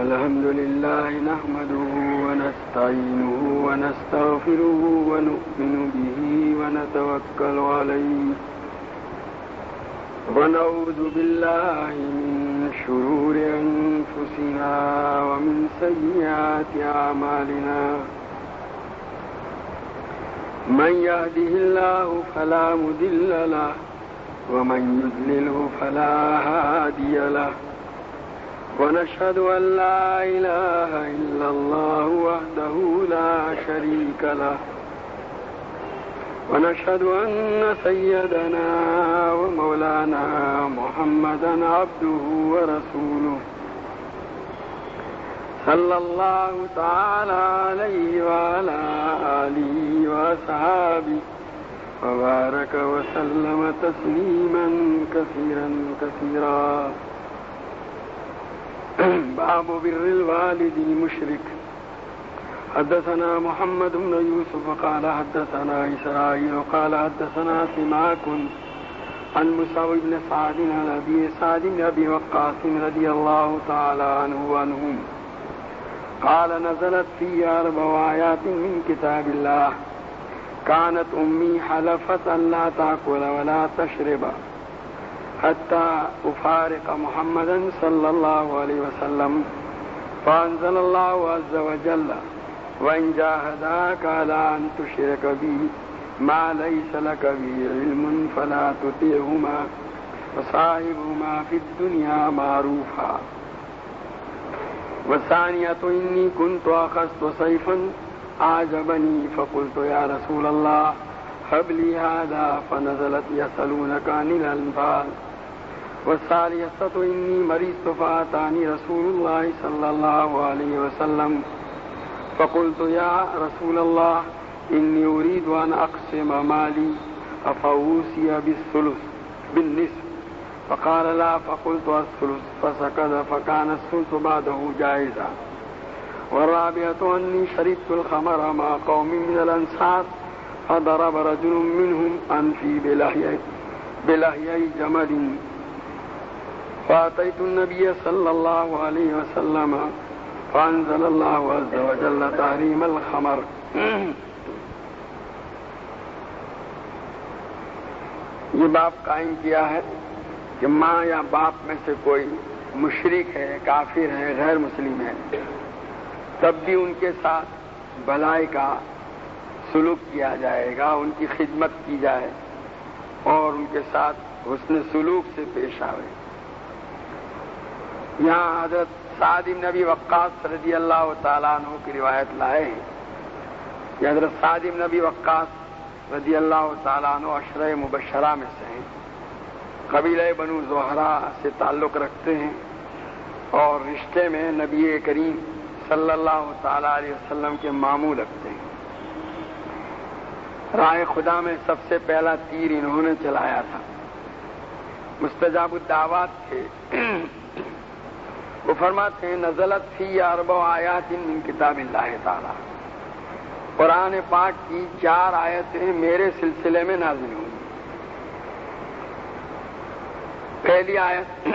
الحمد لله نحمده ونستعينه ونستغفره ونؤمن به ونتوكل عليه ونعوذ بالله من شرور أنفسنا ومن سيئات أعمالنا من يهده الله فلا مضل له ومن يضلله فلا هادي له ونشهد أن لا إله إلا الله وحده لا شريك له ونشهد أن سيدنا ومولانا محمدا عبده ورسوله صلى الله تعالى عليه وعلى آله وأصحابه وبارك وسلم تسليما كثيرا كثيرا. باب بر الوالد المشرك. حدثنا محمد بن يوسف قال حدثنا إسرائيل قال حدثنا سماك عن موسى بن سعد عن أبي سعد بن أبي وقاص رضي الله تعالى عنه وعنهم قال نزلت في 4 آيات من كتاب الله كانت أمي حلفت أن لا تأكل ولا تشرب حتى أفارق محمدا صلى الله عليه وسلم فأنزل الله عز وجل وإن جاهداك على أن تشرك بي ما ليس لك به علم فلا تطيعهما وصاحبهما في الدنيا معروفا. والثانية إني كنت أخذت سيفا أعجبني فقلت يا رسول الله هب لي هذا فنزلت يسألونك عن الأنفال. والثالثة إني مرضت فأتاني رسول الله صلى الله عليه وسلم فقلت يا رسول الله إني أريد أن أقسم مالي أفأوصي بالنصف فقال لا فقلت الثلث فسكت فكان الثلث بعده جائزا. والرابعة أني شربت الخمر مع قوم من الأنصار فضرب رجل منهم أنفي بلحيي جمل فأتيت النبي صلى الله عليه وسلم فأنزل الله عز وجل تحريم الخمر. یہ باب قائم کیا ہے کہ ماں یا باپ میں سے کوئی مشرک ہے، کافر ہے، غیر مسلم ہے، تب بھی ان کے ساتھ بھلائی کا سلوک کیا جائے گا، ان کی خدمت کی جائے اور ان کے ساتھ حسن سلوک سے پیش آئے. یہاں حضرت سعد بن ابی وقاص رضی اللہ تعالیٰ عنہ کی روایت لائے ہیں. یہ حضرت سعد بن ابی وقاص رضی اللہ تعالیٰ عنہ عشرہ مبشرہ میں سے ہیں، قبیلہ بنو زہرہ سے تعلق رکھتے ہیں اور رشتے میں نبی کریم صلی اللہ تعالیٰ علیہ وسلم کے ماموں رکھتے ہیں. راہ خدا میں سب سے پہلا تیر انہوں نے چلایا تھا. مستجاب الدعوات تھے. وہ فرماتے ہیں نزلت فی 4 آیات من کتاب اللہ تعالی. قرآن پاک کی 4 آیتیں میرے سلسلے میں نازل ہوئی. پہلی آیت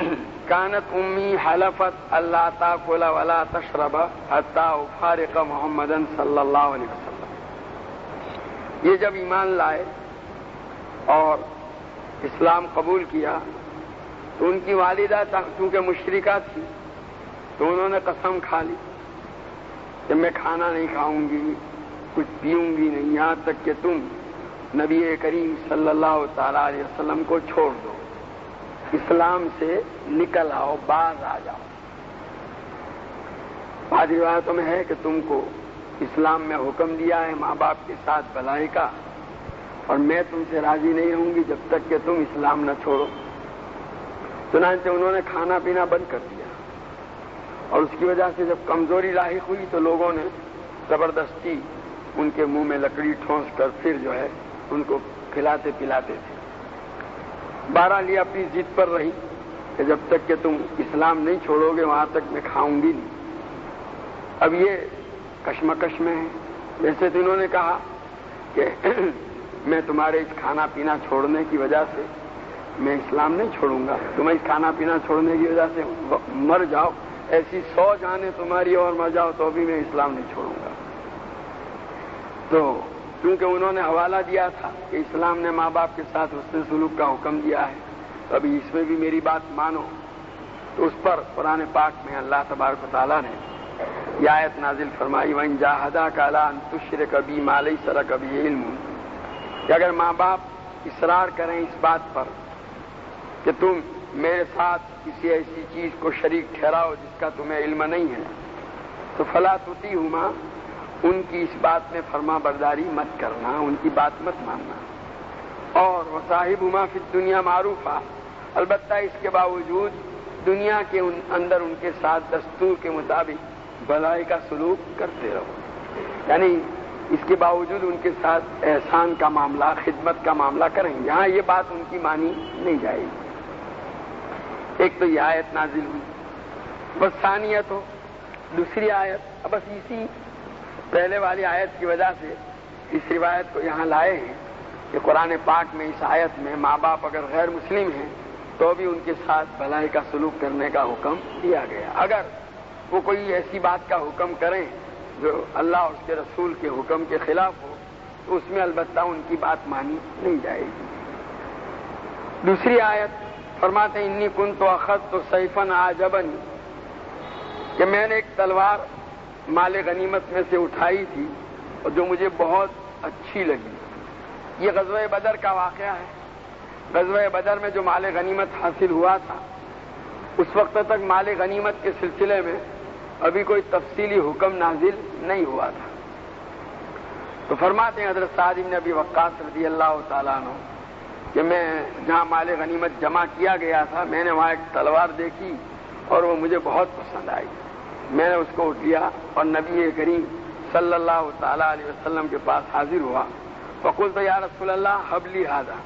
کانت امی حلفت اللہ تاکل ولا تشرب حتی افارق محمدن صلی اللہ علیہ وسلم. یہ جب ایمان لائے اور اسلام قبول کیا تو ان کی والدہ چونکہ مشرکہ تھی تو انہوں نے قسم کھا لی کہ میں کھانا نہیں کھاؤں گی، کچھ پیوں گی نہیں، یہاں تک کہ تم نبی کریم صلی اللہ تعالیٰ علیہ وسلم کو چھوڑ دو، اسلام سے نکل آؤ، باز آ جاؤ. بعض روایتوں میں ہے کہ تم کو اسلام میں حکم دیا ہے ماں باپ کے ساتھ بھلائی کا، اور میں تم سے راضی نہیں رہوں گی جب تک کہ تم اسلام نہ چھوڑو. چنانچہ انہوں نے کھانا پینا بند کر دیا اور اس کی وجہ سے جب کمزوری لاحق ہوئی تو لوگوں نے زبردستی ان کے منہ میں لکڑی ٹھونس کر پھر جو ہے ان کو کھلاتے پلاتے تھے. بہرحال یہ اپنی ضد پر رہی کہ جب تک کہ تم اسلام نہیں چھوڑو گے وہاں تک میں کھاؤں گی نہیں. اب یہ کشمکش میں ہے. جیسے تو انہوں نے کہا کہ میں تمہارے اس کھانا پینا چھوڑنے کی وجہ سے میں اسلام نہیں چھوڑوں گا، تمہیں کھانا پینا چھوڑنے کی وجہ سے مر جاؤ ایسی 100 جانیں تمہاری اور مر جاؤ تو بھی میں اسلام نہیں چھوڑوں گا۔ تو کیونکہ انہوں نے حوالہ دیا تھا کہ اسلام نے ماں باپ کے ساتھ حسن سلوک کا حکم دیا ہے، تو ابھی اس میں بھی میری بات مانو، تو اس پر قرآن پاک میں اللہ تبارک و تعالیٰ نے یہ آیت نازل فرمائی وَإِن جَاهَدَاكَ عَلَىٰ أَن تُشْرِكَ بِي مَا لَيْسَ لَكَ بِهِ عِلْمٌ، کہ اگر ماں باپ اصرار کریں اس بات پر کہ تم میرے ساتھ کسی ایسی چیز کو شریک ٹھہراؤ جس کا تمہیں علم نہیں ہے، تو فَلَا تُطِعْهُمَا، ان کی اس بات میں فرما برداری مت کرنا، ان کی بات مت ماننا، اور وَصَاحِبْهُمَا فِي الدُّنْيَا مَعْرُوفًا، البتہ اس کے باوجود دنیا کے اندر ان کے ساتھ دستور کے مطابق بھلائی کا سلوک کرتے رہو، یعنی اس کے باوجود ان کے ساتھ احسان کا معاملہ، خدمت کا معاملہ کریں، یہاں یہ بات ان کی مانی نہیں جائے گی۔ ایک تو یہ آیت نازل ہوئی، بس ثانیت ہو دوسری آیت، بس اسی پہلے والی آیت کی وجہ سے اس روایت کو یہاں لائے ہیں کہ قرآن پاک میں اس آیت میں ماں باپ اگر غیر مسلم ہیں تو بھی ان کے ساتھ بھلائی کا سلوک کرنے کا حکم دیا گیا، اگر وہ کوئی ایسی بات کا حکم کریں جو اللہ اور اس کے رسول کے حکم کے خلاف ہو تو اس میں البتہ ان کی بات مانی نہیں جائے گی۔ دوسری آیت فرماتے ہیں انی کنت اخذت سیفا عجبنی، کہ میں نے ایک تلوار مال غنیمت میں سے اٹھائی تھی اور جو مجھے بہت اچھی لگی۔ یہ غزوہ بدر کا واقعہ ہے۔ غزوہ بدر میں جو مال غنیمت حاصل ہوا تھا اس وقت تک مال غنیمت کے سلسلے میں ابھی کوئی تفصیلی حکم نازل نہیں ہوا تھا، تو فرماتے ہیں حضرت سعد بن ابی وقاص رضی اللہ تعالیٰ عنہ کہ میں جہاں مال غنیمت جمع کیا گیا تھا میں نے وہاں ایک تلوار دیکھی اور وہ مجھے بہت پسند آئی، میں نے اس کو اٹھ لیا اور نبی کریم صلی اللہ تعالیٰ علیہ وسلم کے پاس حاضر ہوا، فقلت یا رسول اللہ حب لی ھذا،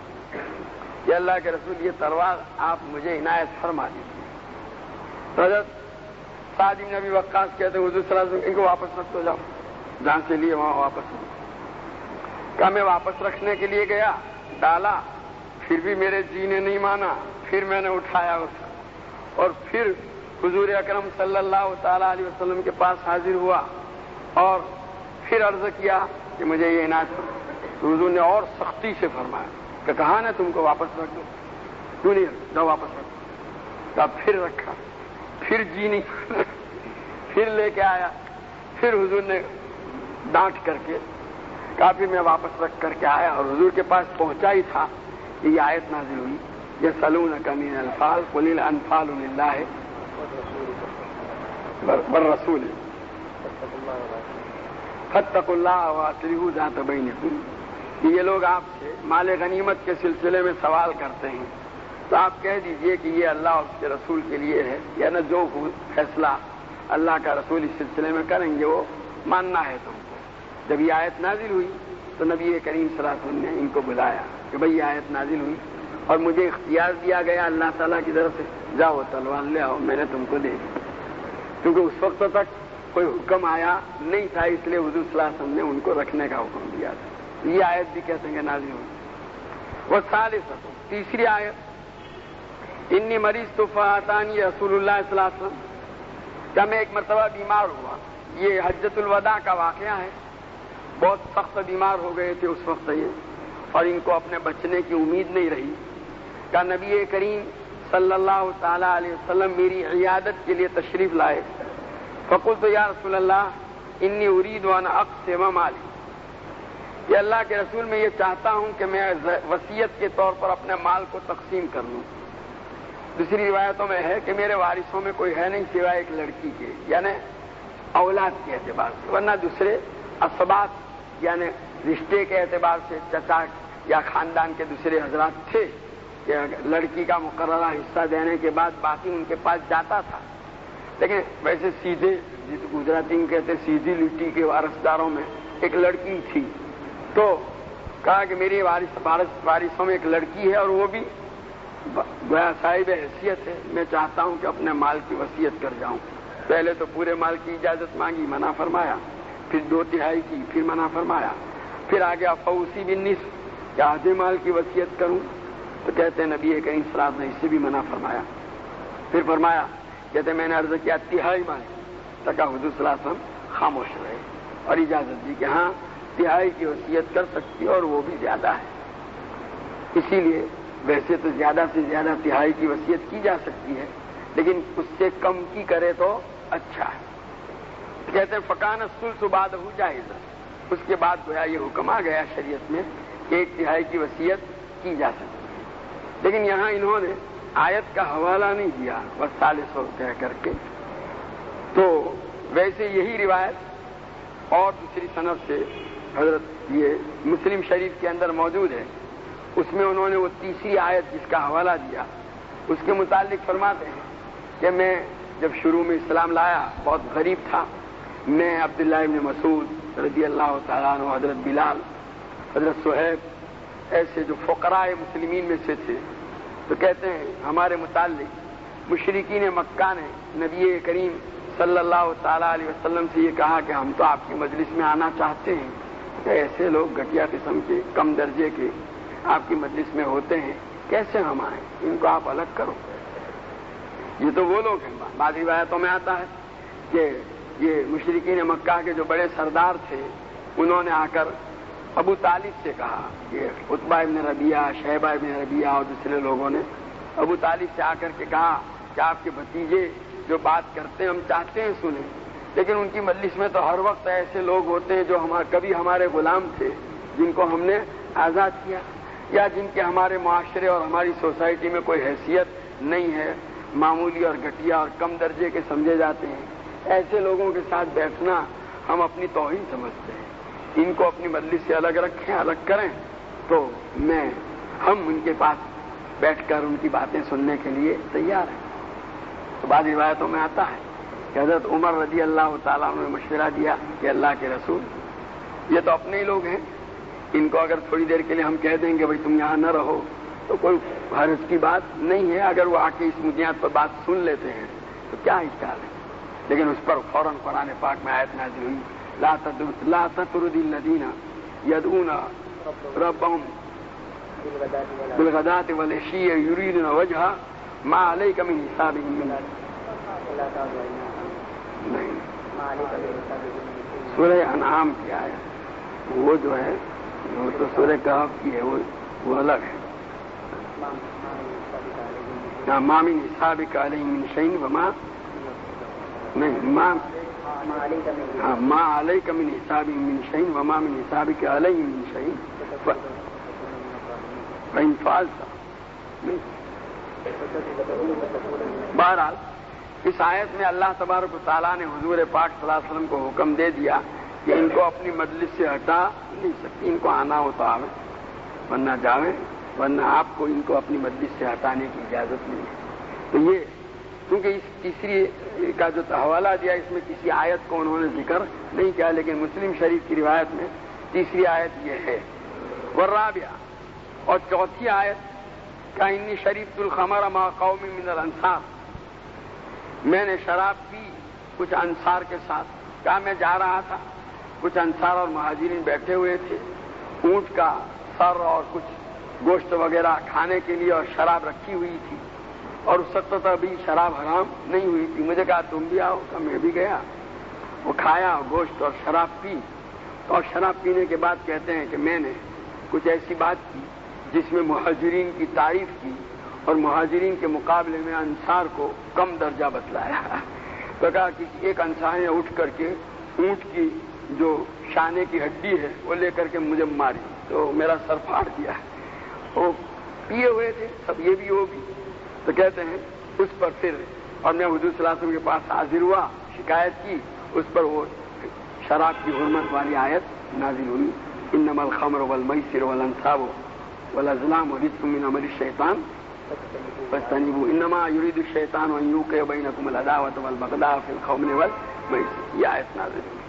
کہ اللہ کے رسول یہ تلوار آپ مجھے عنایت فرما دیجیے۔ حضرت سعد بن ابی وقاص کہتے ہیں حضور صلی اللہ علیہ وسلم ان کو واپس رکھ دو، جاؤ، جہاں سے لیے وہاں واپس رکھ۔ کہا میں واپس رکھنے کے لیے گیا، ڈالا، پھر بھی میرے جی نے نہیں مانا، پھر میں نے اٹھایا اسے اور پھر حضور اکرم صلی اللہ تعالیٰ علیہ وسلم کے پاس حاضر ہوا اور پھر عرض کیا کہ مجھے یہ عنایت فرما، تو حضور نے اور سختی سے فرمایا کہ کہا نا تم کو واپس رکھ دو، کیوں نہیں جاؤ واپس رکھ دو، کہا پھر رکھا، پھر جی نہیں پھر لے کے آیا، پھر حضور نے ڈانٹ کر کے کہا، پھر میں واپس رکھ کر کے آیا اور حضور کے پاس پہنچا ہی تھا کہ یہ آیت نازل ہوئی یسألونک عن الانفال قل الانفال للہ والرسول فاتقوا اللہ واصلحوا ذات بینکم، کہ یہ لوگ آپ سے مال غنیمت کے سلسلے میں سوال کرتے ہیں تو آپ کہہ دیجئے کہ یہ اللہ اور اس کے رسول کے لیے ہے، یعنی جو فیصلہ اللہ کا رسول اس سلسلے میں کریں گے وہ ماننا ہے تم کو۔ جب یہ آیت نازل ہوئی تو نبی کریم صلی اللہ علیہ وسلم نے ان کو بلایا کہ بھئی یہ آیت نازل ہوئی اور مجھے اختیار دیا گیا اللہ تعالیٰ کی طرف سے، جاؤ تلوار لے آؤ، میں نے تم کو دے دی، کیونکہ اس وقت تک کوئی حکم آیا نہیں تھا، اس لیے حضور صلی اللہ علیہ وسلم نے ان کو رکھنے کا حکم دیا تھا۔ یہ آیت بھی کہتے ہیں کہ نازل ہوئی۔ وہ ثالثہ تیسری آیت انی مریض فاتانی رسول اللہ صلی اللہ علیہ وسلم، جب میں ایک مرتبہ بیمار ہوا، یہ حجۃ الوداع کا واقعہ ہے، بہت سخت بیمار ہو گئے تھے اس وقت یہ، اور ان کو اپنے بچنے کی امید نہیں رہی، کہ نبی کریم صلی اللہ تعالیٰ علیہ وسلم میری عیادت کے لیے تشریف لائے، فقلت یا رسول اللہ انی ارید ان اقسم مالی، کہ اللہ کے رسول میں یہ چاہتا ہوں کہ میں وصیت کے طور پر اپنے مال کو تقسیم کر لوں۔ دوسری روایتوں میں ہے کہ میرے وارثوں میں کوئی ہے نہیں سوائے ایک لڑکی کے، یعنی اولاد کے اعتبار سے، ورنہ دوسرے اسبات یعنی رشتے کے اعتبار سے چچا یا خاندان کے دوسرے حضرات تھے کہ لڑکی کا مقررہ حصہ دینے کے بعد باقی ان کے پاس جاتا تھا، لیکن ویسے سیدھے جس گجراتی میں کہتے سیدھی لٹی کے وارثداروں میں ایک لڑکی تھی، تو کہا کہ میری وارثوں میں ایک لڑکی ہے اور وہ بھی گویا صاحب حیثیت ہے، میں چاہتا ہوں کہ اپنے مال کی وصیت کر جاؤں۔ پہلے تو پورے مال کی اجازت مانگی، منع فرمایا، پھر 2/3 کی، پھر منع فرمایا، پھر آگے فوسی بالنصف کہ آدھے مال کی وصیت کروں، تو کہتے ہیں نبی کریم صلی اللہ علیہ وسلم نے اس سے بھی منع فرمایا، پھر فرمایا کہتے میں نے عرض کیا تہائی مانے، تکا حضور صلی اللہ علیہ وسلم خاموش رہے اور اجازت دی کہ ہاں تہائی کی وصیت کر سکتی اور وہ بھی زیادہ ہے. اسی لیے ویسے تو زیادہ سے زیادہ تہائی کی وصیت کی جا سکتی ہے، لیکن اس سے کم کی کرے تو اچھا ہے. کہتے ہیں فکان الثلث بعدہ جائز، اس کے بعد گویا یہ حکم آ گیا شریعت میں کہ 1/3 کی وصیت کی جا سکتی ہے. لیکن یہاں انہوں نے آیت کا حوالہ نہیں دیا بس ثالث کہہ کر کے. تو ویسے یہی روایت اور دوسری سند سے حضرت یہ مسلم شریف کے اندر موجود ہے، اس میں انہوں نے وہ تیسری آیت جس کا حوالہ دیا اس کے متعلق فرماتے ہیں کہ میں جب شروع میں اسلام لایا بہت غریب تھا. میں عبداللہ ابن مسعود رضی اللہ تعالیٰ عنہ، حضرت بلال، حضرت صہیب، ایسے جو فقراء مسلمین میں سے تھے، تو کہتے ہیں ہمارے متعلق مشرکین مکہ نے نبی کریم صلی اللہ تعالیٰ علیہ وسلم سے یہ کہا کہ ہم تو آپ کی مجلس میں آنا چاہتے ہیں، کہ ایسے لوگ گھٹیا قسم کے کم درجے کے آپ کی مجلس میں ہوتے ہیں، کیسے ہم آئیں، ان کو آپ الگ کرو. یہ تو وہ لوگ ہیں. بعض روایتوں میں آتا ہے کہ یہ مشرکین مکہ کے جو بڑے سردار تھے انہوں نے آ کر ابو طالب سے کہا، یہ عتبہ ابن ربیعہ، شیبہ ابن ربیعہ اور دوسرے لوگوں نے ابو طالب سے آ کر کے کہا کہ آپ کے بھتیجے جو بات کرتے ہیں ہم چاہتے ہیں سنیں، لیکن ان کی مجلس میں تو ہر وقت ایسے لوگ ہوتے ہیں جو کبھی ہمارے غلام تھے جن کو ہم نے آزاد کیا، یا جن کے ہمارے معاشرے اور ہماری سوسائٹی میں کوئی حیثیت نہیں ہے، معمولی اور گھٹیا اور کم درجے کے سمجھے جاتے ہیں. ایسے لوگوں کے ساتھ بیٹھنا ہم اپنی توہین سمجھتے ہیں. ان کو اپنی مجلس سے الگ رکھیں، الگ کریں، تو ہم ان کے پاس بیٹھ کر ان کی باتیں سننے کے لیے تیار ہیں. تو بعض روایتوں میں آتا ہے کہ حضرت عمر رضی اللہ تعالیٰ عنہ نے مشورہ دیا کہ اللہ کے رسول یہ تو اپنے ہی لوگ ہیں، ان کو اگر تھوڑی دیر کے لیے ہم کہہ دیں کہ بھائی تم یہاں نہ رہو تو کوئی حرج کی بات نہیں ہے، اگر وہ آ کے اس بنیاد پر بات سن لیتے ہیں تو کیا اشکال ہے. لیکن اس پر فوراً قرآن پاک میں آیت نازل ہوئی، لا تطرد الذین یدعون ربهم بالغداۃ والعشی یریدون وجہہ ما علیک من حسابہم نہیں. سورہ انعام کی آیت وہ جو ہے وہ تو سورہ کہف کی ہے، وہ الگ ہے. ما من حسابک علیہم من شیء وما نہیں ما علیک من حسابہم من شیء وما من حسابک علیہم من شیء فإن فعلت. بہرحال اس آیت میں اللہ تبارک و تعالیٰ نے حضور پاک صلی اللہ علیہ وسلم کو حکم دے دیا کہ ان کو اپنی مجلس سے ہٹا نہیں سکتی، ان کو آنا ہو تو آویں ورنہ جاویں، ورنہ آپ کو ان کو اپنی مجلس سے ہٹانے کی اجازت نہیں ہے. تو یہ کیونکہ اس تیسری کا جو حوالہ دیا اس میں کسی آیت کو انہوں نے ذکر نہیں کیا، لیکن مسلم شریف کی روایت میں تیسری آیت یہ ہے. والرابعہ، اور چوتھی آیت کا انی شریبت الخمر مع قوم من الانصار، میں نے شراب پی کچھ انصار کے ساتھ. کہا میں جا رہا تھا، کچھ انصار اور مہاجرین بیٹھے ہوئے تھے، اونٹ کا سر اور کچھ گوشت وغیرہ کھانے کے لیے اور شراب رکھی ہوئی تھی، اور اس وقت تو ابھی شراب حرام نہیں ہوئی تھی. مجھے کہا تم بھی آؤ، تو میں بھی گیا. وہ کھایا گوشت اور شراب پی، اور شراب پینے کے بعد کہتے ہیں کہ میں نے کچھ ایسی بات کی جس میں مہاجرین کی تعریف کی اور مہاجرین کے مقابلے میں انصار کو کم درجہ بتلایا. تو کہا کہ ایک انصار نے اٹھ کر کے اونٹ کی جو شانے کی ہڈی ہے وہ لے کر کے مجھے ماری، تو میرا سر پھاڑ دیا. وہ پیے ہوئے تھے سب، یہ بھی وہ بھی. تو کہتے ہیں اس پر پھر اور میں حضور صلی اللہ علیہ وسلم کے پاس حاضر ہوا، شکایت کی، اس پر وہ شراب کی حرمت والی آیت نازل ہوئی. انما الخمر والمیسر والانصاب والازلام رجس من عمل الشیطان فاجتنبوه انما يريد الشیطان ان یوقع بینکم العداوۃ والبغضاء فی الخمر والمیسر. یہ آیت نازل ہوئی.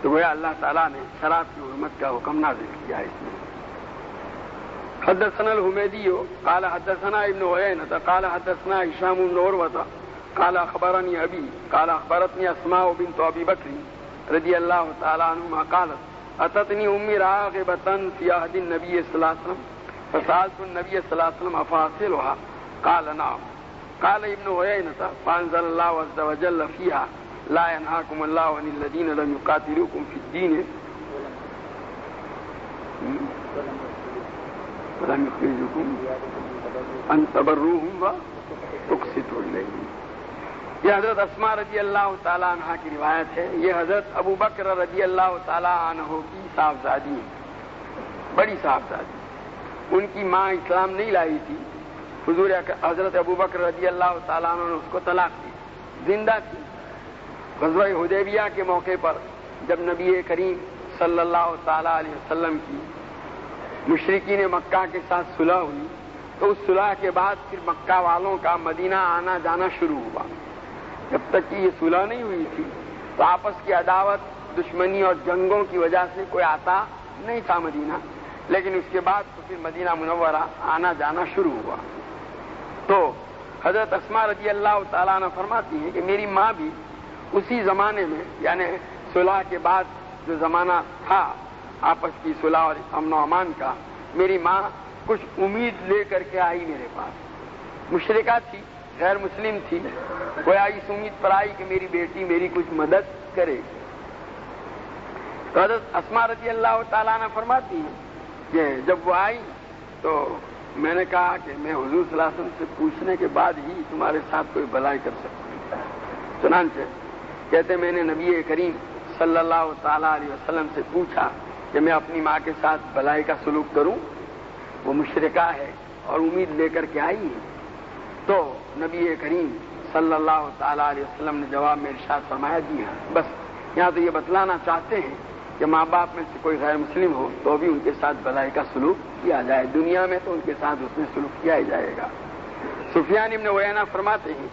تو گویا اللہ تعالیٰ نے شراب کی حرمت کا حکم نازل کیا اس میں. حدثنا الحمیدی قال حدثنا ابن عیینۃ قال حدثنا هشام بن عروۃ قال اخبرني ابي قال اخبرتني اسماء بنت ابي بکر رضی اللہ تعالی عنہما قالت اتتنی امی راغبۃ فی عہد النبی صلی اللہ علیہ وسلم فسألت النبی صلی اللہ علیہ وسلم افاصلها قال نعم قال ابن عيينة فأنزل الله عز وجل فيها لا ينهاكم الله عن الذين لم يقاتلوكم في الدين ولم يخرجوكم أن تبروهم وتقسطوا إليهم. یہ حضرت اسماء رضی اللہ تعالیٰ عنہ کی روایت ہے. یہ حضرت ابو بکر رضی اللہ تعالیٰ عنہ کی صاحبزادی ہیں, بڑی صاحبزادی. ان کی ماں اسلام نہیں لائی تھی. حضور حضرت ابو بکر رضی اللہ تعالیٰ عنہ نے اس کو طلاق دی, زندہ تھی. غزوہ حدیبیہ کے موقع پر جب نبی کریم صلی اللہ تعالیٰ علیہ وسلم کی مشرکین مکہ کے ساتھ صلح ہوئی تو اس صلح کے بعد پھر مکہ والوں کا مدینہ آنا جانا شروع ہوا. جب تک کہ یہ صلح نہیں ہوئی تھی تو آپس کی عداوت, دشمنی اور جنگوں کی وجہ سے کوئی آتا نہیں تھا مدینہ, لیکن اس کے بعد تو پھر مدینہ منورہ آنا جانا شروع ہوا. تو حضرت اسماء رضی اللہ تعالیٰ عنہ فرماتی ہیں کہ میری ماں بھی اسی زمانے میں, یعنی صلح کے بعد جو زمانہ تھا آپس کی صلح اور امن و امان کا, میری ماں کچھ امید لے کر کے آئی میرے پاس. مشرکہ تھی, غیر مسلم تھی, گویا اس امید پر آئی کہ میری بیٹی میری کچھ مدد کرے. تو حضرت اسماء رضی اللہ تعالیٰ عنہ فرماتی ہیں کہ جب وہ آئی تو میں نے کہا کہ میں حضور صلی اللہ علیہ وسلم سے پوچھنے کے بعد ہی تمہارے ساتھ کوئی بھلائی کر سکتا ہوں. چنانچہ کہتے میں نے نبی کریم صلی اللہ تعالیٰ علیہ وسلم سے پوچھا کہ میں اپنی ماں کے ساتھ بھلائی کا سلوک کروں, وہ مشرکہ ہے اور امید لے کر کے آئی ہے. تو نبی کریم صلی اللہ تعالیٰ علیہ وسلم نے جواب میں ارشاد فرمایا جی ہاں. بس یہاں تو یہ بتلانا چاہتے ہیں کہ ماں باپ میں سے کوئی غیر مسلم ہو تو بھی ان کے ساتھ بھلائی کا سلوک کیا جائے, دنیا میں تو ان کے ساتھ اس میں سلوک کیا ہی جائے گا. سفیان ابن عیینہ فرماتے ہیں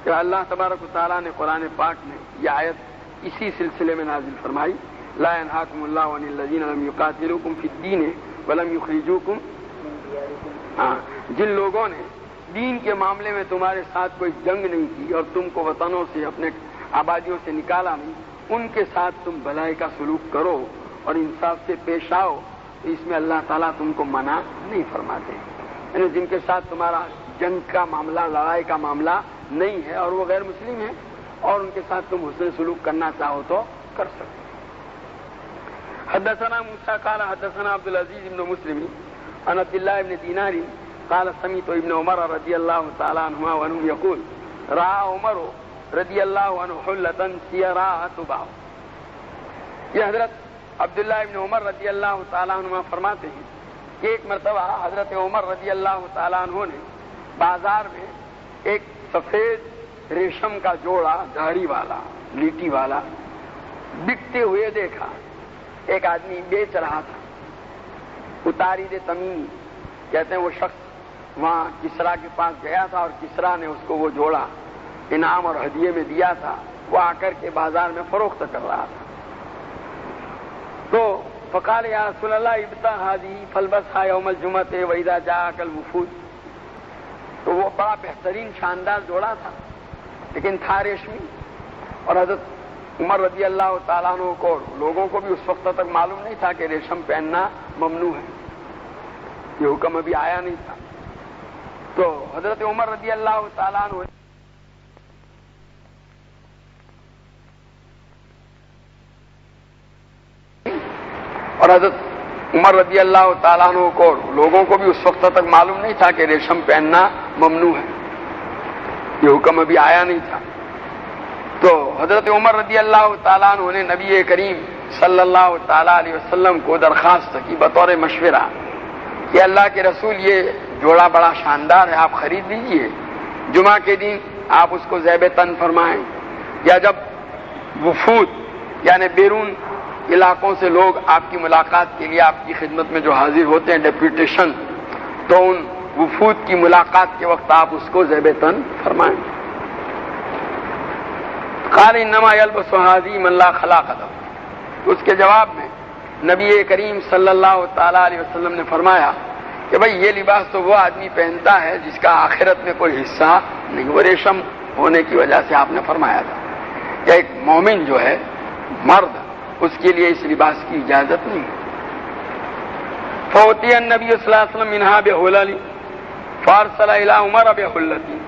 کہ اللہ تبارک و تعالیٰ نے قرآن پاک میں یہ آیت اسی سلسلے میں نازل فرمائی, لا ينهاكم الله عن الذين لم يقاتلوكم في الدين ولم يخرجوكم. جن لوگوں نے دین کے معاملے میں تمہارے ساتھ کوئی جنگ نہیں کی اور تم کو وطنوں سے, اپنے آبادیوں سے نکالا نہیں, ان کے ساتھ تم بھلائی کا سلوک کرو اور انصاف سے پیش آؤ. اس میں اللہ تعالیٰ تم کو منع نہیں فرماتے. یعنی جن کے ساتھ تمہارا جنگ کا معاملہ, لڑائی کا معاملہ نہیں ہے اور وہ غیر مسلم ہیں اور ان کے ساتھ تم حسن سلوک کرنا چاہو تو کر سکتے. حدثنا موسیٰ قال حدثنا عبد العزیز بن مسلم عن عبد الله بن دینار قال سمعت ابن عمر رضی اللہ تعالی عنہما وعنہ یقول رأى عمر رضی اللہ عنہ حلة سیراء تباع. یہ حضرت عبداللہ ابن عمر رضی اللہ تعالی عنہما فرماتے ہیں کہ ایک مرتبہ حضرت عمر رضی اللہ تعالی عنہ نے بازار میں ایک سفید ریشم کا جوڑا, داڑھی والا, لیٹی والا, بکتے ہوئے دیکھا. ایک آدمی بیچ رہا تھا. اتارید تمیمی کہتے ہیں وہ شخص وہاں کسرا کے پاس گیا تھا اور کسرا نے اس کو وہ جوڑا انعام اور ہدیے میں دیا تھا. وہ آ کر کے بازار میں فروخت کر رہا تھا. تو فقال یا رسول اللہ ابتاع هذه فالبسها یوم الجمعۃ واذا جاءك الوفود. تو وہ بڑا بہترین شاندار جوڑا تھا لیکن تھا ریشمی, اور حضرت عمر رضی اللہ تعالیٰ عنہ کو, لوگوں کو بھی اس وقت تک معلوم نہیں تھا کہ ریشم پہننا ممنوع ہے, یہ حکم ابھی آیا نہیں تھا. تو حضرت عمر رضی اللہ تعالیٰ عنہ اور حضرت عمر رضی اللہ تعالیٰ عنہ کو, لوگوں کو بھی اس وقت تک معلوم نہیں تھا کہ ریشم پہننا ممنوع ہے, یہ حکم ابھی آیا نہیں تھا. تو حضرت عمر رضی اللہ تعالیٰ عنہ نے نبی کریم صلی اللہ تعالیٰ علیہ وسلم کو درخواست کی بطور مشورہ کہ اللہ کے رسول یہ جوڑا بڑا شاندار ہے, آپ خرید لیجئے, جمعہ کے دن آپ اس کو زیب تن فرمائیں, یا جب وفود یعنی بیرون علاقوں سے لوگ آپ کی ملاقات کے لیے آپ کی خدمت میں جو حاضر ہوتے ہیں ڈیپوٹیشن, تو ان وفود کی ملاقات کے وقت آپ اس کو زیب تن فرمائیں. قال انما يلبس هذه من لا خلاق له. اس کے جواب میں نبی کریم صلی اللہ تعالی علیہ وسلم نے فرمایا کہ بھئی یہ لباس تو وہ آدمی پہنتا ہے جس کا آخرت میں کوئی حصہ نہیں. وہ ریشم ہونے کی وجہ سے آپ نے فرمایا تھا کہ ایک مومن جو ہے مرد, اس کے لیے اس لباس کی اجازت نہیں. فوتی النبی صلی اللہ علیہ وسلم منها بحلل فارسل الى عمر بحلتی.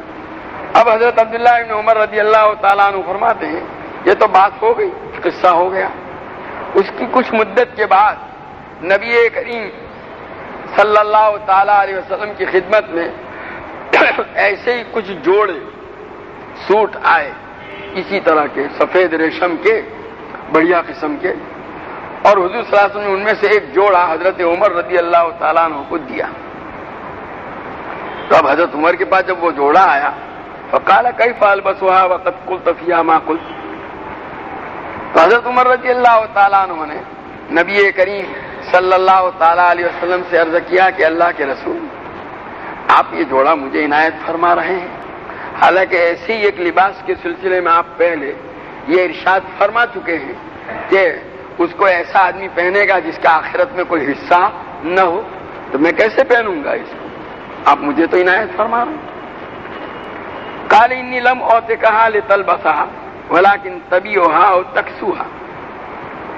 اب حضرت عبداللہ ابن عمر رضی اللہ تعالیٰ عنہ فرماتے ہیں یہ تو بات ہو گئی، قصہ ہو گیا۔ اس کی کچھ مدت کے بعد نبی کریم صلی اللہ تعالیٰ علیہ وسلم کی خدمت میں ایسے ہی کچھ جوڑے سوٹ آئے اسی طرح کے سفید ریشم کے بڑھیا قسم کے، اور حضور صلی اللہ علیہ وسلم نے ان میں سے ایک جوڑا حضرت عمر رضی اللہ تعالیٰ عنہ کو دیا۔ تو اب حضرت عمر کے پاس جب وہ جوڑا آیا فقال کیف البسها وقد قلت فيها ما قلت، تو حضرت عمر رضی اللہ تعالیٰ عنہ نے نبی کریم صلی اللہ تعالیٰ علیہ وسلم سے عرض کیا کہ اللہ کے رسول آپ یہ جوڑا مجھے عنایت فرما رہے ہیں، حالانکہ ایسے ہی ایک لباس کے سلسلے میں آپ پہلے یہ ارشاد فرما چکے ہیں کہ اس کو ایسا آدمی پہنے گا جس کا آخرت میں کوئی حصہ نہ ہو، تو میں کیسے پہنوں گا اس کو، آپ مجھے تو عنایت فرما رہے ہیں۔ قال انی لم اوتکھا لتلبسھا ولکن تبیعھا او تکسوھا،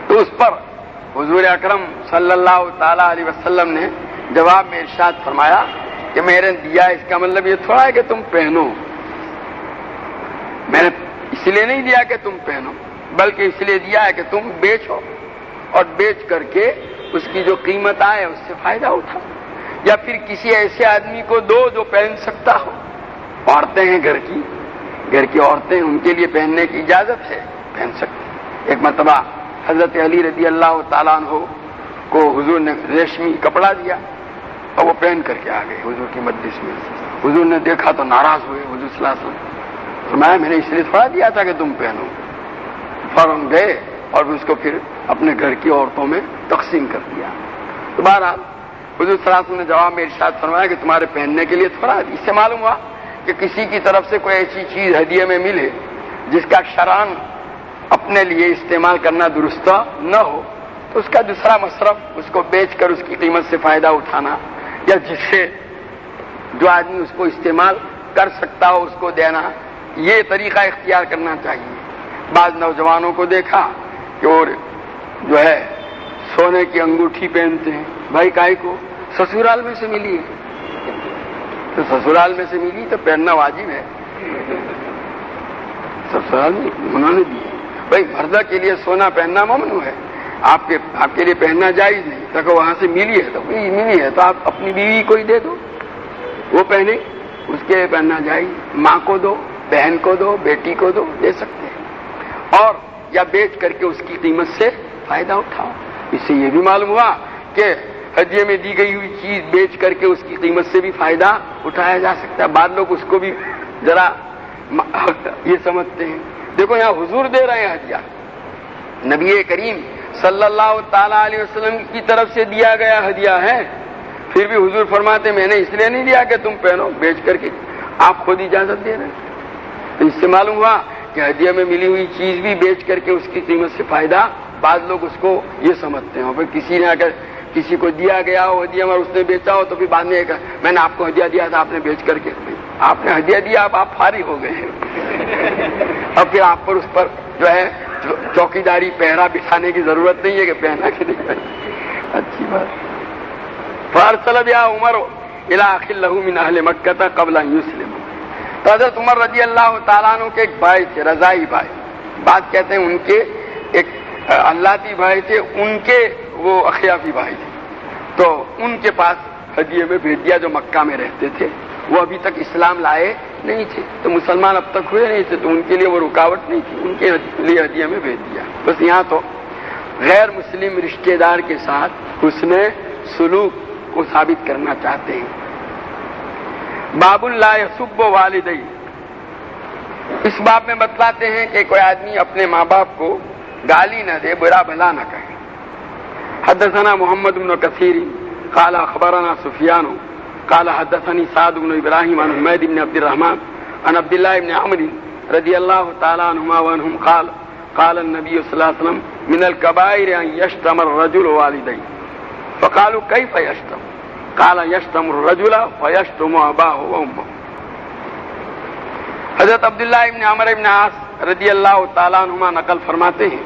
تو اس پر حضور اکرم صلی اللہ تعالی علیہ وسلم نے جواب میں ارشاد فرمایا کہ میں نے دیا، اس کا مطلب یہ تھوڑا ہے کہ تم پہنو، میں نے اس لیے نہیں دیا کہ تم پہنو بلکہ اس لیے دیا ہے کہ تم بیچو اور بیچ کر کے اس کی جو قیمت آئے اس سے فائدہ اٹھاؤ، یا پھر کسی ایسے آدمی کو دو جو پہن سکتا ہو۔ عورتیں ہیں گھر کی عورتیں، ان کے لیے پہننے کی اجازت ہے، پہن سکتے ہیں۔ ایک مرتبہ حضرت علی رضی اللہ تعالیٰ عنہ کو حضور نے ریشمی کپڑا دیا اور وہ پہن کر کے آ گئے حضور کی مجلس میں۔ حضور نے دیکھا تو ناراض ہوئے، حضور صلی اللہ علیہ وسلم فرمایا میں نے اس لیے تھوڑا دیا تھا کہ تم پہنو، فوراً گئے اور اس کو پھر اپنے گھر کی عورتوں میں تقسیم کر دیا۔ تو بہرحال حضور صلی اللہ علیہ وسلم نے جواب میں ارشاد فرمایا کہ تمہارے پہننے کے لیے تھوڑا، اس سے معلوم ہوا کہ کسی کی طرف سے کوئی ایسی چیز ہدیے میں ملے جس کا شرعاً اپنے لیے استعمال کرنا درست نہ ہو تو اس کا دوسرا مصرف اس کو بیچ کر اس کی قیمت سے فائدہ اٹھانا، یا جس سے جو آدمی اس کو استعمال کر سکتا ہو اس کو دینا، یہ طریقہ اختیار کرنا چاہیے۔ بعض نوجوانوں کو دیکھا کہ وہ جو ہے سونے کی انگوٹھی پہنتے ہیں، بھائی کائی کو سسرال میں سے ملی ہے، تو سسرال میں سے ملی تو پہننا واجب ہے، سسرال میں انہوں نے دی، بھائی مردہ کے لیے سونا پہننا ممنوع ہے، آپ کے لیے پہننا جائز نہیں، تو وہاں سے ملی ہے تو ملی ہے تو آپ اپنی بیوی کو ہی دے دو، وہ پہنے، اس کے لیے پہننا جائز، ماں کو دو، بہن کو دو، بیٹی کو دو، دے سکتے ہیں، اور یا بیچ کر کے اس کی قیمت سے فائدہ اٹھاؤ۔ اس سے یہ بھی معلوم ہوا کہ ہدیے میں دی گئی ہوئی چیز بیچ کر کے اس کی قیمت سے بھی فائدہ اٹھایا جا سکتا ہے۔ بعض لوگ اس کو بھی ذرا یہ سمجھتے ہیں، دیکھو یہاں حضور دے رہے ہیں ہدیہ، نبی کریم صلی اللہ تعالی علیہ وسلم کی طرف سے دیا گیا ہدیہ ہے، پھر بھی حضور فرماتے میں نے اس لیے نہیں دیا کہ تم پہنو، بیچ کر کے آپ خود اجازت دے رہے ہیں۔ تو اس سے معلوم ہوا کہ ہدیہ میں ملی ہوئی چیز بھی بیچ کر کے اس کی قیمت سے فائدہ، بعض لوگ اس کو یہ سمجھتے ہیں، پھر کسی نے اگر کسی کو دیا گیا ہو ہدیہ اور اس نے بیچا ہو تو پھر بعد میں میں نے آپ کو ہدیہ دیا تھا آپ نے بیچ کر کے، آپ نے ہدیہ دیا اب آپ فارغ ہو گئے ہیں، اب پھر آپ پر اس پر جو ہے چوکیداری پہرا بٹھانے کی ضرورت نہیں ہے کہ پہنا کہ نہیں پہنا۔ اچھی بات۔ فارسل بها عمر الى اخ له من اهل مکہ قبل ان يسلم، تو حضرت عمر رضی اللہ تعالیٰ عنہ کے ایک بھائی تھے، رضائی بھائی، بات کہتے ہیں ان کے ایک اللہتی بھائی تھے، ان کے وہ اخیافی بھائی تھے، تو ان کے پاس ہدیے میں بھیج دیا، جو مکہ میں رہتے تھے، وہ ابھی تک اسلام لائے نہیں تھے، تو مسلمان اب تک ہوئے نہیں تھے، تو ان کے لیے وہ رکاوٹ نہیں تھی، ان کے لیے ہدیہ میں بھیج دیا۔ بس یہاں تو غیر مسلم رشتہ دار کے ساتھ حسن سلوک کو ثابت کرنا چاہتے ہیں۔ باب لا یسب والدی، اس باب میں بتلاتے ہیں کہ کوئی آدمی اپنے ماں باپ کو گالی نہ دے، برا بھلا نہ کہے۔ حدثنا محمد بن کثیر قال اخبرنا سفیان قال حدثني سعد بن ابراہیم عن حمید بن عبد الرحمن عن عبد الله بن عمرو رضی اللہ تعالی عنہما وعنہم قال قال النبي صلی اللہ علیہ وسلم من الكبائر ان يشتم الرجل والديه فقالوا كيف يشتم قال يشتم الرجل ويشتم اباه وامه۔ حضرت عبداللہ ابن عمرو ابن عاص رضی اللہ تعالیٰ عنہما نقل فرماتے ہیں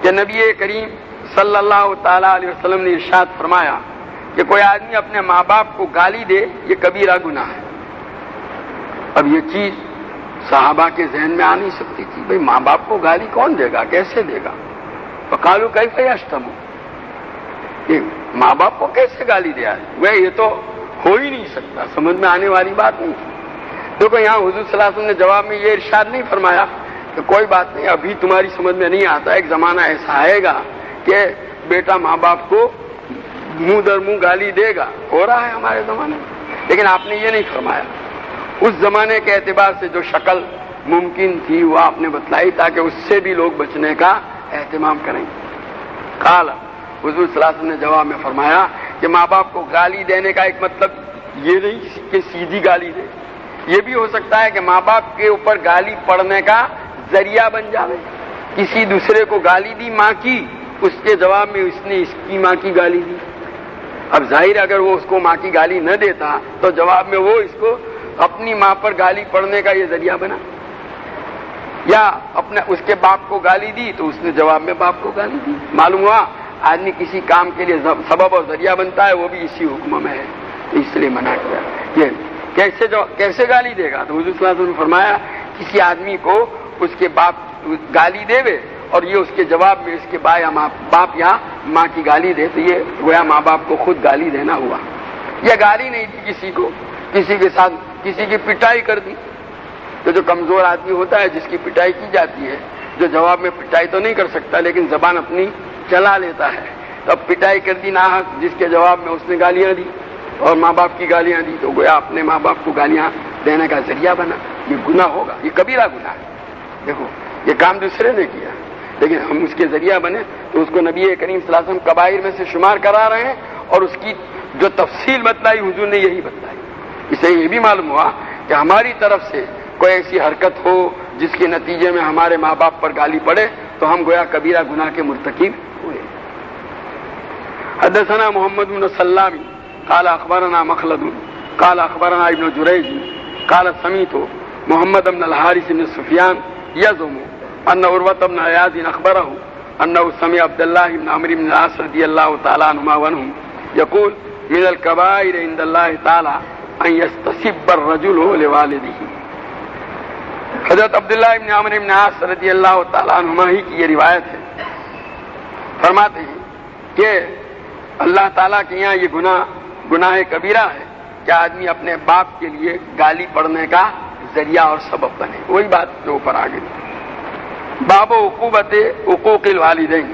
کہ نبی کریم صلی اللہ تعالیٰ علیہ وسلم نے ارشاد فرمایا کہ کوئی آدمی اپنے ماں باپ کو گالی دے یہ کبیرہ گناہ ہے۔ اب یہ چیز صحابہ کے ذہن میں آ نہیں سکتی تھی بھئی ماں باپ کو گالی کون دے گا، کیسے دے گا؟ فقالوا کیف یشتم، کہ ماں باپ کو کیسے گالی دیا وہ یہ تو ہو ہی نہیں سکتا، سمجھ میں آنے والی بات نہیں تھی۔ دیکھو یہاں حضور صلی اللہ علیہ وسلم نے جواب میں یہ ارشاد نہیں فرمایا کہ کوئی بات نہیں ابھی تمہاری سمجھ میں نہیں آتا، ایک زمانہ ایسا آئے گا کہ بیٹا ماں باپ کو منہ در منہ گالی دے گا، ہو رہا ہے ہمارے زمانے میں، لیکن آپ نے یہ نہیں فرمایا۔ اس زمانے کے اعتبار سے جو شکل ممکن تھی وہ آپ نے بتلائی تاکہ اس سے بھی لوگ بچنے کا اہتمام کریں۔ قال حضور صلی اللہ علیہ وسلم نے جواب میں فرمایا کہ ماں باپ کو گالی دینے کا ایک مطلب یہ نہیں کہ سیدھی گالی دے، یہ بھی ہو سکتا ہے کہ ماں باپ کے اوپر گالی پڑنے کا ذریعہ بن جاوے۔ کسی دوسرے کو گالی دی ماں کی، اس کے جواب میں اس نے اس کی ماں کی گالی دی۔ اب ظاہر اگر وہ اس کو ماں کی گالی نہ دیتا تو جواب میں وہ اس کو اپنی ماں پر گالی پڑنے کا یہ ذریعہ بنا، یا اپنے اس کے باپ کو گالی دی تو اس نے جواب میں باپ کو گالی دی۔ معلوم ہوا آدمی کسی کام کے لیے سبب اور ذریعہ بنتا ہے وہ بھی اسی حکم میں ہے، اس لیے منع کیا۔ یہ کیسے گالی دے گا؟ تو حضور صلی اللہ علیہ وسلم نے فرمایا کسی آدمی کو اس کے باپ گالی دے اور یہ اس کے جواب میں اس کے باپ یا ماں کی گالی دے تو یہ گویا ماں باپ کو خود گالی دینا ہوا۔ یہ گالی نہیں دی کسی کو، کسی کے ساتھ کسی کی پٹائی کر دی، تو جو کمزور آدمی ہوتا ہے جس کی پٹائی کی جاتی ہے، جو جواب میں پٹائی تو نہیں کر سکتا لیکن زبان اپنی چلا لیتا ہے، تو اب پٹائی کر دی ناحق جس کے جواب میں اس نے گالیاں دی اور ماں باپ کی گالیاں دی، تو گویا اپنے ماں باپ کو گالیاں دینے کا ذریعہ بنا۔ یہ گناہ ہوگا، یہ کبیرہ گناہ ہے۔ دیکھو یہ کام دوسرے نے کیا لیکن ہم اس کے ذریعہ بنے تو اس کو نبی کریم صلی اللہ علیہ وسلم کبائر میں سے شمار کرا رہے ہیں، اور اس کی جو تفصیل بتلائی حضور نے یہی بتلائی۔ اس سے یہ بھی معلوم ہوا کہ ہماری طرف سے کوئی ایسی حرکت ہو جس کے نتیجے میں ہمارے ماں باپ پر گالی پڑے تو ہم گویا کبیرہ گناہ کے مرتکب ہوئے۔ حدثنا محمد بن سلام قال اخبرنا مخلد قال اخبرنا ابن جریج قال سمعت محمد بن الحارث بن سفیان یزعم ان عروة بن عیاض اخبره انه سمع عبد الله بن عمرو بن العاص رضی اللہ تعالی عنہما وعنهم يقول من الكبائر عند الله تعالی ان يستسب الرجل لوالده۔ حضرت عبداللہ ابن عمرو بن العاص رضی اللہ تعالی عنہما ہی کی یہ روایت ہے، فرماتے ہیں کہ اللہ تعالیٰ کے یہاں یہ گناہ کبیرہ ہے کہ آدمی اپنے باپ کے لیے گالی پڑنے کا ذریعہ اور سبب بنے۔ وہی بات جو اوپر آ گئی، باب عقوبت حقوق الوالدین،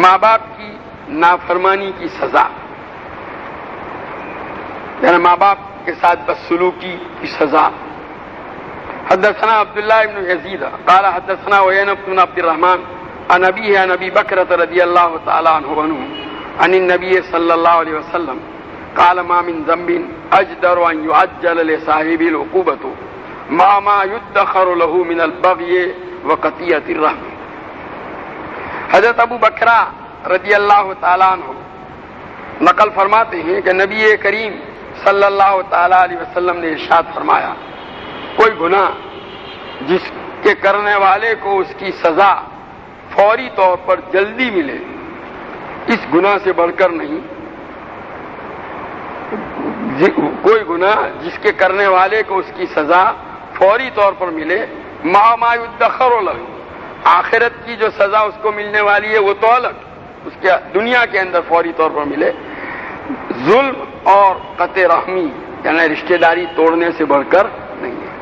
ماں باپ کی نافرمانی کی سزا، یعنی ماں باپ کے ساتھ بدسلوکی کی سزا۔ حدثنا عبداللہ بن یزید قال حدثنا عیینہ بن عبد الرحمن عن ابیہ عن ابی بکرۃ رضی اللہ تعالی عنہ عن النبی صلی اللہ علیہ وسلم قال ما من ذنب اجدر ان يعجل لصاحب العقوبۃ ما يدخر له من البغي وقطيعة الرحم۔ حضرت ابو بکرہ رضی اللہ تعالی عنہ نقل فرماتے ہیں کہ نبی کریم صلی اللہ تعالی علیہ وسلم نے ارشاد فرمایا کوئی گناہ جس کے کرنے والے کو اس کی سزا فوری طور پر جلدی ملے، اس گناہ سے بڑھ کر نہیں، کوئی گناہ جس کے کرنے والے کو اس کی سزا فوری طور پر ملے، ما يدخر له، آخرت کی جو سزا اس کو ملنے والی ہے وہ تو الگ، اس کے دنیا کے اندر فوری طور پر ملے، ظلم اور قطع رحمی یعنی رشتہ داری توڑنے سے بڑھ کر نہیں ہے۔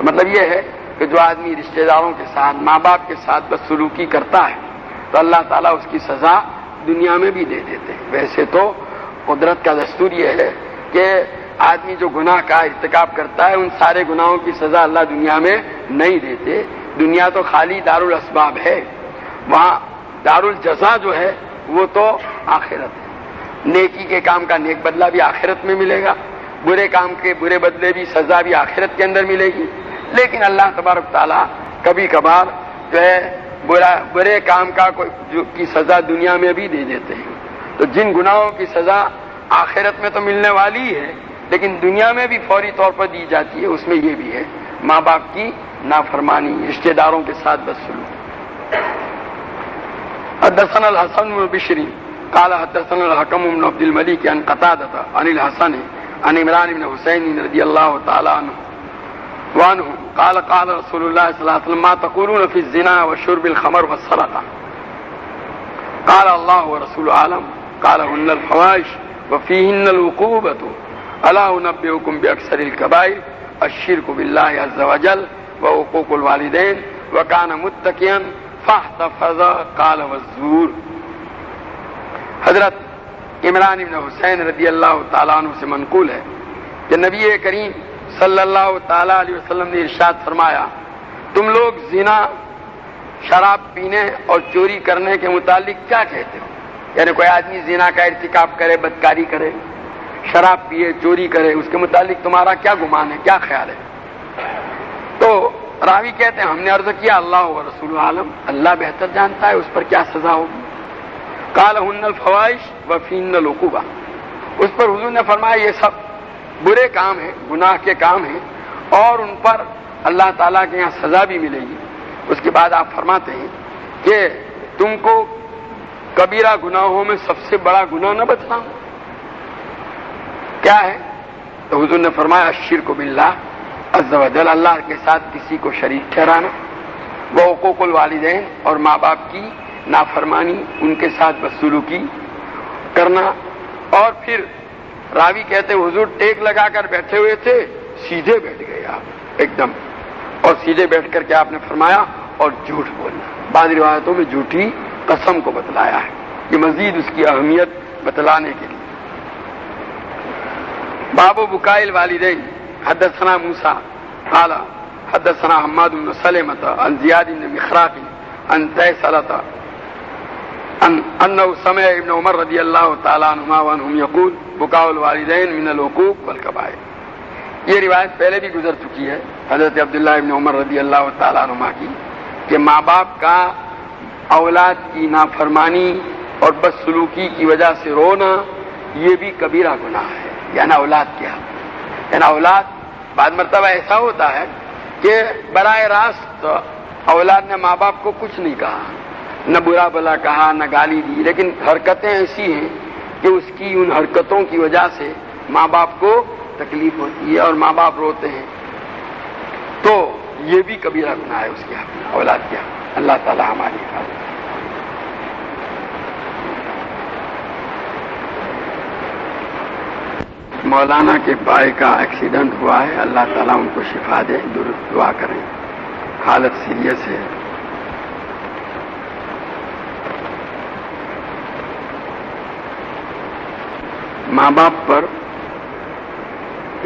مطلب یہ ہے کہ جو آدمی رشتہ داروں کے ساتھ ماں باپ کے ساتھ بدسلوکی کرتا ہے تو اللہ تعالیٰ اس کی سزا دنیا میں بھی دے دیتے ہیں۔ ویسے تو قدرت کا دستور یہ ہے کہ آدمی جو گناہ کا ارتکاب کرتا ہے ان سارے گناہوں کی سزا اللہ دنیا میں نہیں دیتے، دنیا تو خالی دارالاسباب ہے، وہاں دارالجزا جو ہے وہ تو آخرت ہے۔ نیکی کے کام کا نیک بدلہ بھی آخرت میں ملے گا، برے کام کے برے بدلے بھی سزا بھی آخرت کے اندر ملے گی، لیکن اللہ تبارک تعالیٰ کبھی کبھار جو ہے برے کام کا کی سزا دنیا میں بھی دے دیتے ہیں۔ تو جن گناہوں کی سزا آخرت میں تو ملنے والی ہے لیکن دنیا میں بھی فوری طور پر دی جاتی ہے، اس میں یہ بھی ہے ماں باپ کی نافرمانی، رشتہ داروں کے ساتھ بدسلوکی۔ حدثنا الحسن بن بشر قال حدثنا الحكم بن عبد الملك عن قتادة عن الحسن عن عمران بن حسين رضي الله تعالى عنه وعنه قال قال رسول الله صلى الله عليه وسلم ما تقولون في الزنا وشرب الخمر والسرقة قال الله ورسوله أعلم قال هن الفواحش وفيهن العقوبة ألا أنبئكم بأكثر الكبائر الشرك بالله عز وجل وعقوق الوالدين وكان متكئا فاحتفظ قال والزور. حضرت عمران بن حسین رضی اللہ تعالیٰ عنہ سے منقول ہے کہ نبی کریم صلی اللہ تعالیٰ علیہ وسلم نے ارشاد فرمایا تم لوگ زنا، شراب پینے اور چوری کرنے کے متعلق کیا کہتے ہو؟ یعنی کوئی آدمی زنا کا ارتکاب کرے، بدکاری کرے، شراب پیے، چوری کرے، اس کے متعلق تمہارا کیا گمان ہے، کیا خیال ہے؟ تو راوی کہتے ہیں ہم نے عرض کیا اللہ و رسول عالم، اللہ بہتر جانتا ہے اس پر کیا سزا ہوگی. قال ہن الفواحش وفیہن العقوبہ. اس پر حضور نے فرمایا یہ سب برے کام ہیں، گناہ کے کام ہیں اور ان پر اللہ تعالیٰ کے یہاں سزا بھی ملے گی. اس کے بعد آپ فرماتے ہیں کہ تم کو کبیرہ گناہوں میں سب سے بڑا گناہ نہ بتلاؤں؟ کیا ہے؟ تو حضور نے فرمایا الشرک باللہ عز و جل، اللہ کے ساتھ کسی کو شریک ٹھہرانا، وہ حقوق الوالدین اور ماں باپ کی نافرمانی، ان کے ساتھ بدسلوکی کرنا. اور پھر راوی کہتے ہیں حضور ٹیک لگا کر بیٹھے ہوئے تھے، سیدھے بیٹھ گئے آپ ایک دم، اور سیدھے بیٹھ کر کے آپ نے فرمایا اور جھوٹ بولنا. بعض روایتوں میں جھوٹی قسم کو بتلایا ہے، یہ مزید اس کی اہمیت بتلانے کے لیے. باب بکاء الوالدین. حدثنا موسیٰ قال حدثنا حماد بن سلمة عن زیاد بن مخراق عن تیسرة انه سمع ابن عمر رضی اللہ تعالی عنہما وعنہم یقول بکاء الوالدین من العقوق والکبائر. یہ روایت پہلے بھی گزر چکی ہے حضرت عبداللہ ابن عمر رضی اللہ تعالی عنہما کی کہ ماں باپ کا اولاد کی نافرمانی اور بدسلوکی کی وجہ سے رونا یہ بھی کبیرہ گناہ ہے. یعنی اولاد کیا، یعنی اولاد بعض مرتبہ ایسا ہوتا ہے کہ براہ راست اولاد نے ماں باپ کو کچھ نہیں کہا، نہ برا بلا کہا، نہ گالی دی، لیکن حرکتیں ایسی ہیں کہ اس کی ان حرکتوں کی وجہ سے ماں باپ کو تکلیف ہوتی ہے اور ماں باپ روتے ہیں. تو یہ بھی کبیرہ گناہ ہے اس کے حق میں، اولاد کیا. اللہ تعالی ہماری حفاظت. مولانا کے بھائی کا ایکسیڈنٹ ہوا ہے، اللہ تعالیٰ ان کو شفا دے، درست دعا کریں، حالت سیریس ہے. ماں باپ پر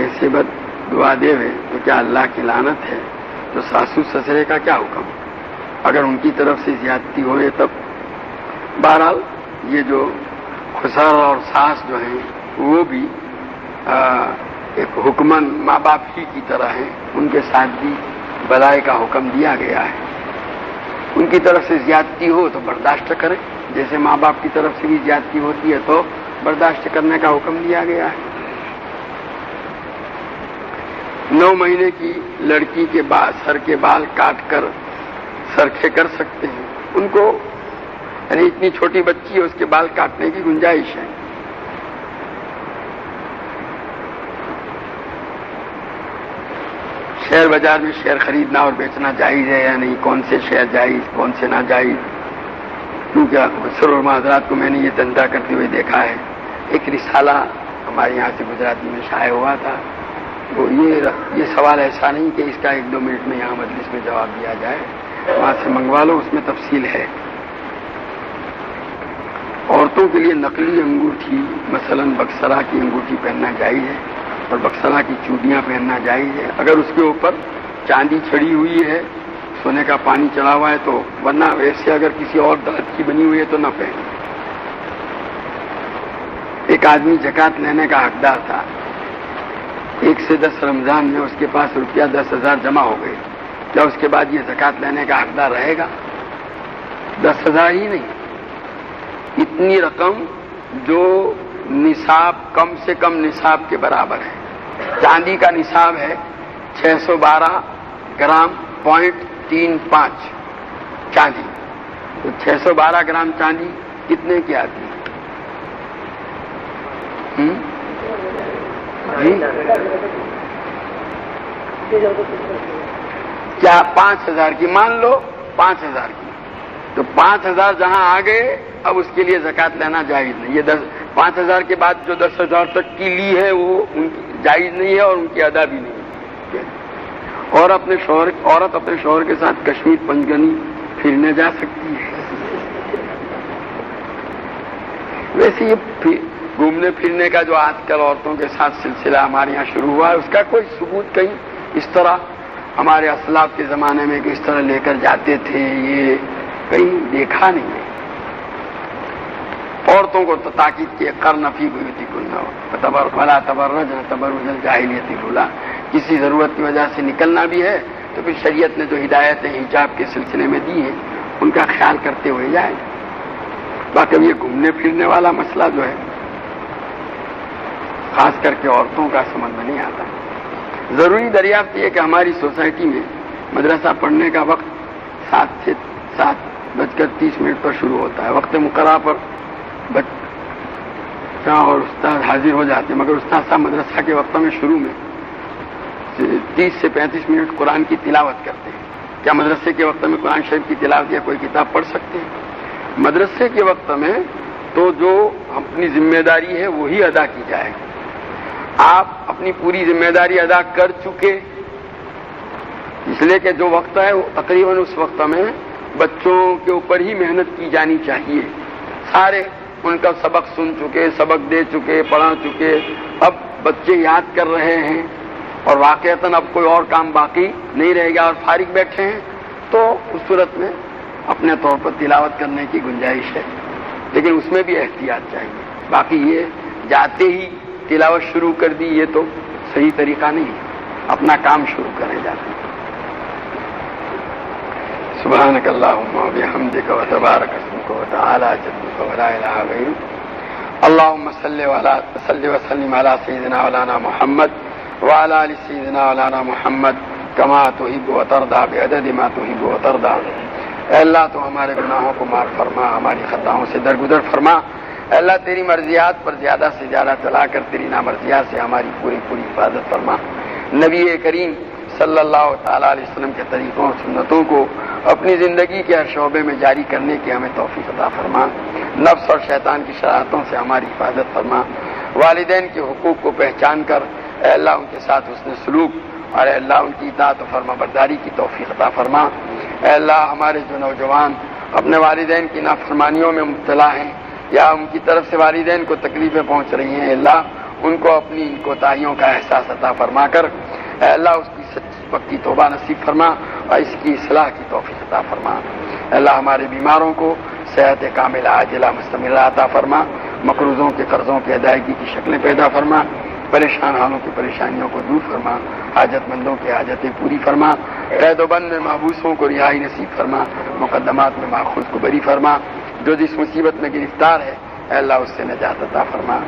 ایسے بد دعا دے ہوئے تو کیا اللہ کی لعنت ہے؟ تو ساسو سسرے کا کیا حکم؟ اگر ان کی طرف سے زیادتی ہوئے تب. بہرحال یہ جو خسر اور ساس جو ہیں وہ بھی ایک حکمن ماں باپ ہی کی طرح ہیں، ان کے ساتھ بھی بلائی کا حکم دیا گیا ہے. ان کی طرف سے زیادتی ہو تو برداشت کریں، جیسے ماں باپ کی طرف سے بھی زیادتی ہوتی ہے تو برداشت کرنے کا حکم دیا گیا ہے. 9 مہینے کی لڑکی کے سر کے بال کاٹ کر سرخے کر سکتے ہیں ان کو، یعنی اتنی چھوٹی بچی ہے اس کے بال کاٹنے کی گنجائش ہے. شیئر بازار میں شیئر خریدنا اور بیچنا جائز ہے یا نہیں؟ کون سے شیئر جائز، کون سے ناجائز؟ کیونکہ اکثر علماء حضرات کو میں نے یہ دھندا کرتے ہوئے دیکھا ہے. ایک رسالہ ہمارے یہاں سے گجراتی میں شائع ہوا تھا. تو یہ سوال ایسا نہیں کہ اس کا 1-2 منٹ میں یہاں مجلس میں جواب دیا جائے، وہاں سے منگوا لو، اس میں تفصیل ہے. عورتوں کے لیے نقلی انگوٹھی، مثلا بکسرا کی انگوٹھی پہننا جائز ہے اور بکسرا کی چوڑیاں پہننا جائز ہے اگر اس کے اوپر چاندی چڑھی ہوئی ہے، سونے کا پانی چڑھا ہوا ہے تو، ورنہ ویسے اگر کسی اور دھات کی بنی ہوئی ہے تو نہ پہنے. ایک آدمی زکوٰۃ لینے کا حقدار تھا. 1 سے 10 رمضان میں اس کے پاس روپیہ 10,000 جمع ہو گئے. کیا اس کے بعد یہ زکوٰۃ لینے کا حقدار رہے گا؟ 10,000 ہی نہیں، اتنی رقم جو نصاب، کم سے کم نصاب کے برابر ہے. چاندی کا نصاب ہے 612 گرام .35 چاندی. تو 612 گرام چاندی کتنے کی آتی ہے؟ جی کیا 5,000 کی مان لو، 5,000 کی، تو 5,000 جہاں آ گئے اب اس کے لیے زکوٰۃ لینا جائز نہیں. یہ 5,000 کے بعد جو 10,000 تک کی لی ہے وہ ان کی جائز نہیں ہے اور ان کی ادا بھی نہیں ہے. اور عورت اپنے شوہر کے ساتھ کشمیر پنجگنی پھرنے جا سکتی ہے. ویسے یہ گھومنے پھرنے کا جو آج کل عورتوں کے ساتھ سلسلہ ہمارے یہاں شروع ہوا ہے، اس کا کوئی ثبوت کہیں اس طرح ہمارے اسلاف کے زمانے میں کہ اس طرح لے کر جاتے تھے، یہ کہیں دیکھا نہیں ہے. عورتوں کو تو تاکید کی قرن فی بیوتکن ولا تبرجن تبرج الجاہلیۃ الاولیٰ، کسی ضرورت کی وجہ سے نکلنا بھی ہے تو پھر شریعت نے جو ہدایتیں حجاب کے سلسلے میں دی ہیں ان کا خیال کرتے ہوئے جائے. باقی یہ گھومنے پھرنے والا مسئلہ جو ہے خاص کر کے عورتوں کا سمجھ میں نہیں آتا. ضروری دریافت یہ کہ ہماری سوسائٹی میں مدرسہ پڑھنے کا وقت 7:30 پر شروع ہوتا ہے. وقت مقررہ پر بچہ اور استاد حاضر ہو جاتے ہیں، مگر استاد صاحب مدرسہ کے وقتوں میں شروع میں 30 سے 35 منٹ قرآن کی تلاوت کرتے ہیں. کیا مدرسے کے وقت میں قرآن شریف کی تلاوت یا کوئی کتاب پڑھ سکتے ہیں؟ مدرسے کے وقت میں تو جو اپنی ذمہ داری ہے وہی ادا کی جائے. آپ اپنی پوری ذمہ داری ادا کر چکے، اس لیے کہ جو وقت ہے وہ تقریباً اس وقت میں بچوں کے اوپر ہی محنت کی جانی چاہیے. سارے ان کا سبق سن چکے، سبق دے چکے، پڑھا چکے، اب بچے یاد کر رہے ہیں اور واقعتاً اب کوئی اور کام باقی نہیں رہے گا اور فارغ بیٹھے ہیں، تو اس صورت میں اپنے طور پر تلاوت کرنے کی گنجائش ہے، لیکن اس میں بھی احتیاط چاہیے. باقی یہ جاتے ہی تلاوت شروع کر دی یہ تو صحیح طریقہ نہیں ہے. اپنا کام شروع کریں جاتے. سبحانک اللہم و بحمدک و تبارک اسمک و تعالی جدک و لا الہ غیرک. اللہم صلی وسلم علی سیدنا مولانا محمد وعلی آل سیدنا مولانا محمد کما تحب و ترضی بعدد ما تحب و ترضی. اے اللہ تو ہمارے گناہوں کو معاف فرما، ہماری خطاؤں سے درگزر فرما. اے اللہ تیری مرضیات پر زیادہ سے زیادہ چلا کر تیری نامرضیات سے ہماری پوری حفاظت فرما. نبی کریم صلی اللہ تعالیٰ علیہ وسلم کے طریقوں اور سنتوں کو اپنی زندگی کے ہر شعبے میں جاری کرنے کی ہمیں توفیق عطا فرما. نفس اور شیطان کی شرارتوں سے ہماری حفاظت فرما. والدین کے حقوق کو پہچان کر اے اللہ ان کے ساتھ حسن سلوک اور اے اللہ ان کی اطاعت و فرما برداری کی توفیق عطا فرما. اے اللہ ہمارے جو نوجوان اپنے والدین کی نافرمانیوں میں مبتلا ہیں یا ان کی طرف سے والدین کو تکلیفیں پہنچ رہی ہیں، اے اللہ ان کو اپنی ان کوتاہیوں کا احساس عطا فرما کر اے اللہ اس کی سچی پکی توبہ نصیب فرما اور اس کی اصلاح کی توفیق عطا فرما. اے اللہ ہمارے بیماروں کو صحت کاملہ عاجلہ مستمرہ عطا فرما. مقروضوں کے قرضوں کی ادائیگی کی شکلیں پیدا فرما. پریشان حالوں کی پریشانیوں کو دور فرما. حاجت مندوں کی حاجتیں پوری فرما. قید و بند میں محبوسوں کو رہائی نصیب فرما. مقدمات میں ماخوذ کو بری فرما. جو جس مصیبت میں گرفتار ہے اے اللہ اس سے نجات عطا فرما.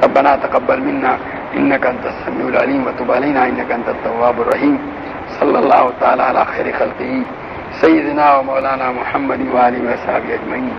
ربنا تقبل منا انك انت السميع العليم وتب علينا انك انت التواب الرحيم. صلی اللہ تعالی علی خیر خلقہ سیدنا و مولانا محمد و آلہ و صحبہ اجمعین.